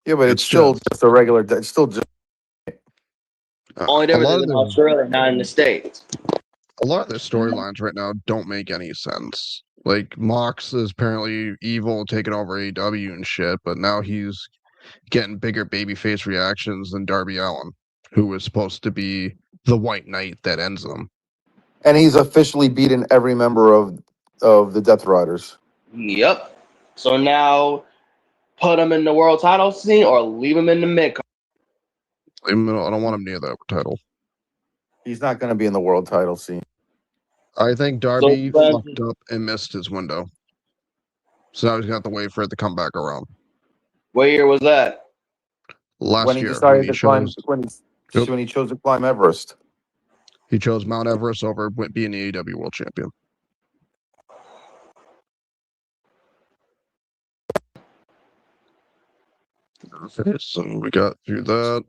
Yeah, but it's It's still just- just a regular. It's still just Only a difference lot is of in their Australia, not in the States. a lot of their storylines right now don't make any sense. Like Mox is apparently evil, taking over AEW and shit, but now he's getting bigger babyface reactions than Darby Allin, who was supposed to be the White Knight that ends them. and he's officially beaten every member of the Death Riders. Yep. So now put him in the world title scene or leave him in the mid card. I don't want him near that title. He's not going to be in the world title scene. I think Darby So, fucked up and missed his window. So now he's gonna have to wait for it to come back around. What year was that? Last When he year, decided when he to climb, chose, when he chose to climb Everest. he chose Mount Everest over being the AEW World Champion. Okay, so we got through that.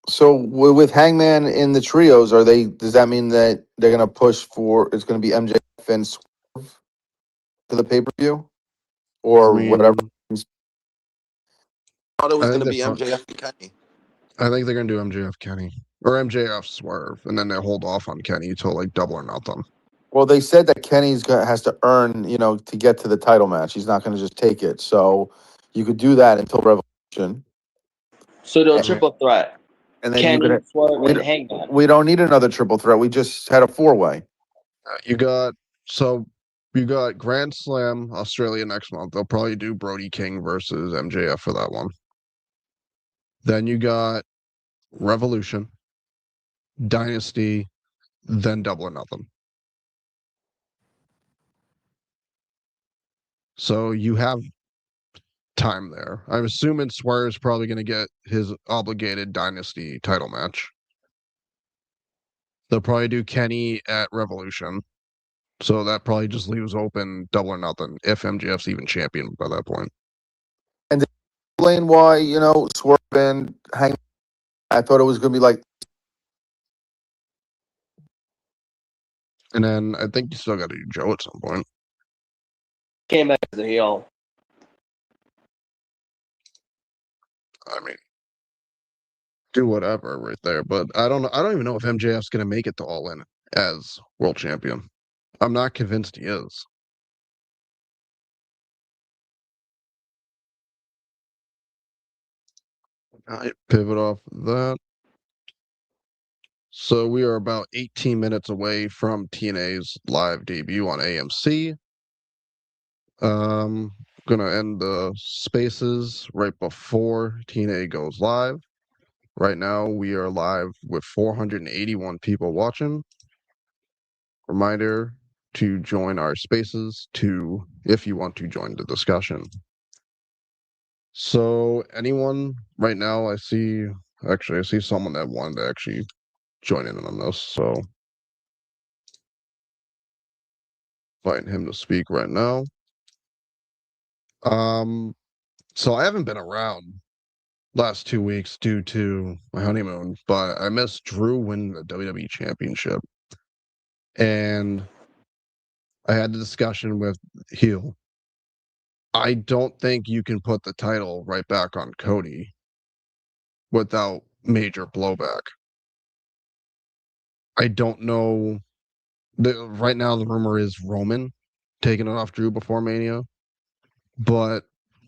So with Hangman in the trios, does that mean that they're going to push for it's going to be MJF and Swerve for the pay-per-view or I mean, whatever? I thought it was I going think to be that's MJF and Kenny. I think they're gonna do MJF Kenny or MJF Swerve, and then they hold off on Kenny till like Double or Nothing. Well, they said that has to earn, to get to the title match. He's not going to just take it. So you could do that until Revolution. So they'll And- triple threat. And then Kenny, Swerve, we and don't- Hangman. we don't need another triple threat. We just had a four-way. You got Grand Slam Australia next month. They'll probably do Brody King versus MJF for that one. Then you got Revolution, Dynasty, then Double or Nothing. So you have time there. I'm assuming Swerve's probably going to get his obligated Dynasty title match. They'll probably do Kenny at Revolution. So that probably just leaves open Double or Nothing if MJF's even champion by that point. Explain why, Swerve and Hangman. I thought it was going to be like, And then I think you still got to do Joe at some point. Came back as a heel. I mean, do whatever right there. But I don't even know if MJF's going to make it to All In as world champion. I'm not convinced he is. All right, pivot off that. So we are about 18 minutes away from TNA's live debut on AMC. Gonna end the spaces right before TNA goes live. Right now we are live with 481 people watching. Reminder to join our spaces if you want to join the discussion. So anyone right now, I see someone that wanted to actually join in on this. So inviting him to speak right now. So I haven't been around last 2 weeks due to my honeymoon, but I missed Drew winning the WWE Championship. And I had the discussion with Heel. I don't think you can put the title right back on Cody without major blowback. I don't know. Right now, the rumor is Roman taking it off Drew before Mania. But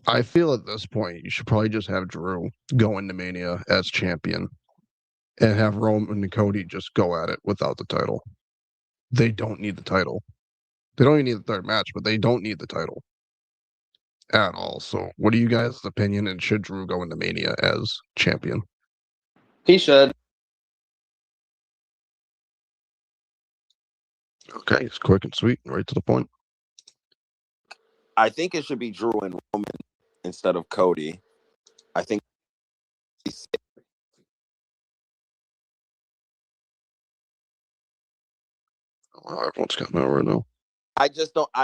I feel at this point, you should probably just have Drew go into Mania as champion and have Roman and Cody just go at it without the title. They don't need the title. They don't even need the third match, but they don't need the title at all. So, what are you guys' opinion? And should Drew go into Mania as champion? He should. Okay, it's quick and sweet, right to the point. I think it should be Drew and Roman instead of Cody. I think Wow, everyone's got that right now. I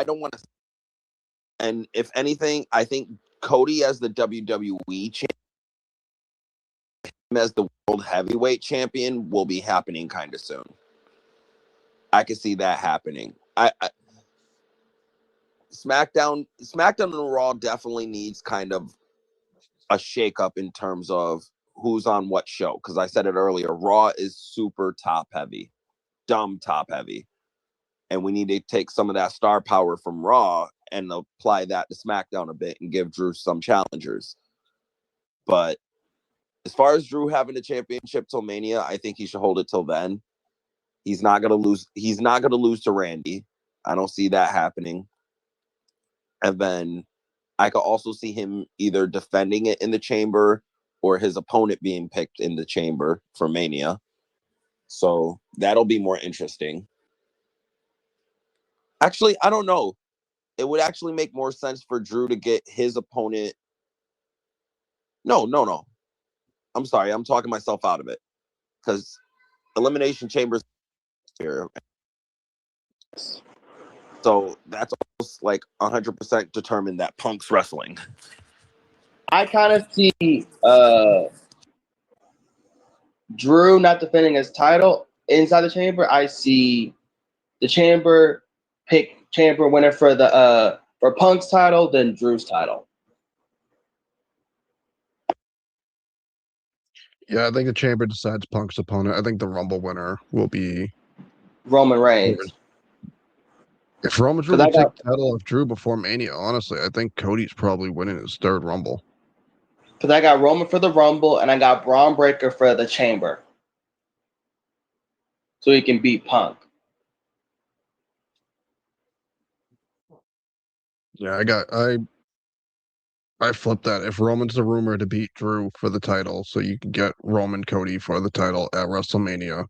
don't want to. And if anything, I think Cody as the WWE champion, as the World Heavyweight Champion, will be happening kind of soon. I can see that happening. SmackDown and Raw definitely needs kind of a shakeup in terms of who's on what show. Because I said it earlier, Raw is super top heavy, dumb top heavy. And we need to take some of that star power from Raw and apply that to SmackDown a bit and give Drew some challengers. But as far as Drew having the championship till Mania, I think he should hold it till then. He's not gonna lose. He's not gonna lose to Randy. I don't see that happening. And then I could also see him either defending it in the chamber or his opponent being picked in the chamber for Mania. So that'll be more interesting. Actually, I don't know. It would actually make more sense for Drew to get his opponent. No. I'm sorry. I'm talking myself out of it. Because Elimination Chambers here. So that's almost like 100% determined that Punk's wrestling. I kind of see Drew not defending his title inside the chamber. I see the chamber pick chamber winner for the for Punk's title, then Drew's title. Yeah, I think the chamber decides Punk's opponent. I think the Rumble winner will be Roman Reigns. If Roman's Drew 'Cause I would take got- the title of Drew before Mania, honestly, I think Cody's probably winning his third Rumble. Because I got Roman for the Rumble and I got Braun Breaker for the Chamber. So he can beat Punk. Yeah, I flipped that. If Roman's the rumor to beat Drew for the title, so you can get Roman Cody for the title at WrestleMania,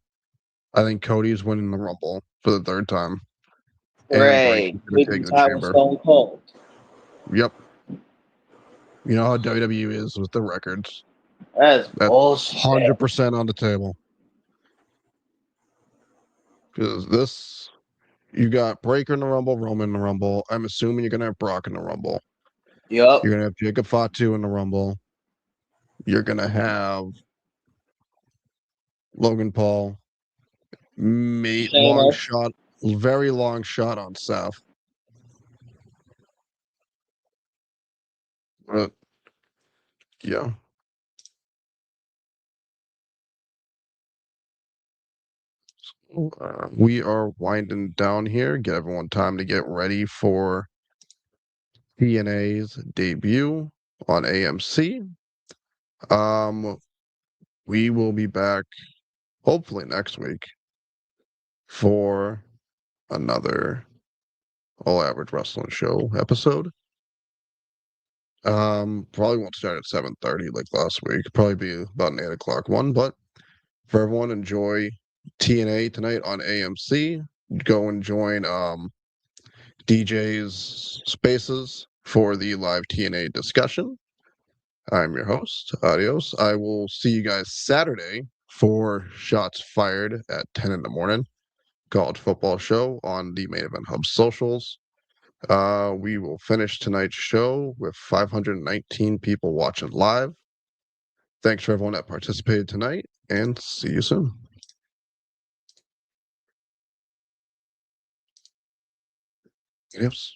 I think Cody's winning the Rumble for the third time. And Great. Braun's gonna take the chamber. Stone Cold. Yep. You know how WWE is with the records. That's That's bullshit. 100% on the table. Because this, you got Breaker in the Rumble, Roman in the Rumble. I'm assuming you're gonna have Brock in the Rumble. Yup. You're gonna have Jacob Fatu in the Rumble. You're gonna have Logan Paul. Mate, long Sheamus. shot, very long shot on Seth. But yeah. We are winding down here. Get everyone time to get ready for TNA's debut on AMC. We will be back hopefully next week for another All Average Wrestling Show episode. Probably won't start at 7:30 like last week. Probably be about an 8 o'clock one. But for everyone, enjoy TNA tonight on AMC. Go and join DJ's Spaces for the live TNA discussion. I'm your host. Adios. I will see you guys Saturday for Shots Fired at 10 in the morning. College football show on the Main Event Hub socials. We will finish tonight's show with 519 people watching live. Thanks for everyone that participated tonight, and see you soon. Yes.